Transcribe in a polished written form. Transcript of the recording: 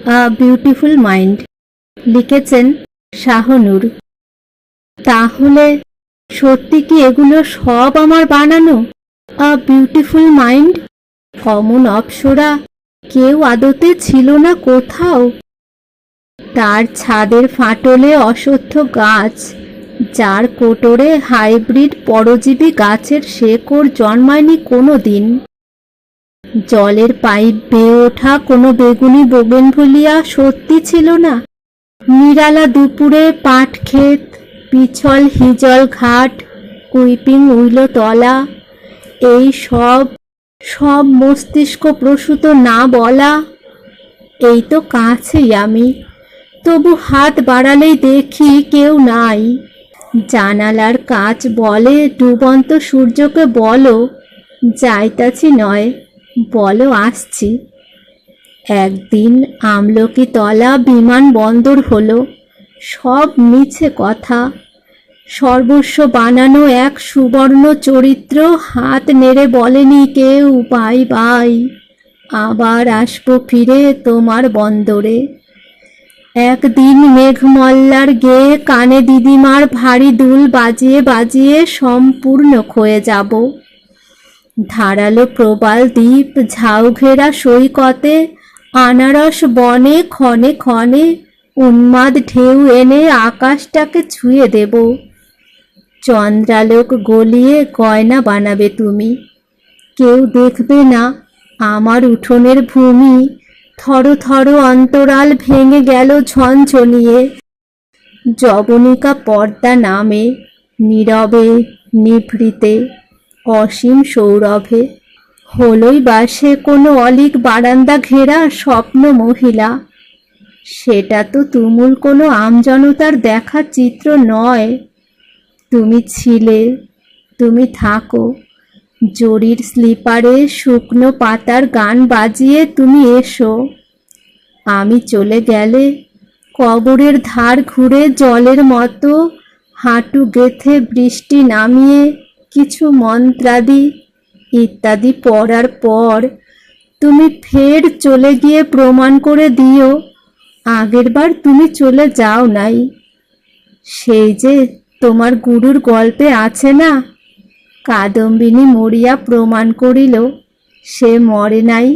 A beautiful mind, লিখেছেন শাহনূর। তাহলে সত্যি কি এগুলো সব আমার বানানো? আ বিউটিফুল মাইন্ড, অমন অপ্সরা কেউ আদতে ছিল না কোথাও। তার ছাদের ফাটলে অশ্বত্থ গাছ, যার কোটরে হাইব্রিড পরজীবী গাছের শেকড় জন্মায়নি কোনো দিন। জলের পাইপ বেয়ে ওঠা কোনো বেগুনি বোগেনভেলিয়া সত্যি ছিল না। নিরালা দুপুরে পাট ক্ষেত, পিছল হিজল ঘাট, কুইপিং উইলো তলা, এই সব সব মস্তিষ্ক প্রসূত না বলা। এই তো কাছেই আমি, তবু হাত বাড়ালেই দেখি কেউ নাই। জানালার কাঁচ বলে ডুবন্ত সূর্যকে বলো যাইতাছি, নয় বলো আসছি। একদিন আমলকি তলা বিমান বন্দর হলো, সব মিছে কথা। সর্বস্ব বানানো এক সুবর্ণ চরিত্র হাত নেড়ে বলেনি কেউ বাই বাই, আবার আসবো ফিরে তোমার বন্দরে। একদিন মেঘমল্লার গেয়ে কানে দিদিমার ভারী দুল বাজিয়ে বাজিয়ে সম্পূর্ণ ক্ষয়ে যাব। ধারালো প্রবাল দ্বীপ, ঝাউঘেরা সৈকতে, আনারস বনে ক্ষণে ক্ষণে উন্মাদ ঢেউ এনে আকাশটাকে ছুঁয়ে দেব। চন্দ্রালোক গলিয়ে গয়না বানাবে তুমি, কেউ দেখবে না আমার উঠোনের ভূমি। থর থর অন্তরাল ভেঙে গেল ঝনঝনিয়ে। যবনিকা পর্দা নামে নীরবে নিভৃতে অসীম সৌরভে। হলোই বাসে কোনো অলিক বারান্দা ঘেরা স্বপ্ন মহিলা। সেটা তো তুমুল কোনো আমজনতার দেখা চিত্র নয়। তুমি ছিলে, তুমি থাকো। জরির স্লিপারে শুকনো পাতার গান বাজিয়ে তুমি এসো। আমি চলে গেলে কবরের ধার ঘুরে জলের মতো হাঁটু গেথে বৃষ্টি নামিয়ে কিছু মন্ত্রাদি ইত্যাদি পড়ার পর তুমি ফের চলে গিয়ে প্রমাণ করে দিও আগেরবার তুমি চলে যাও নাই। সেই যে তোমার গুরুর গল্পে আছে না, কাদম্বিনী মরিয়া প্রমাণ করিল সে মরে নাই।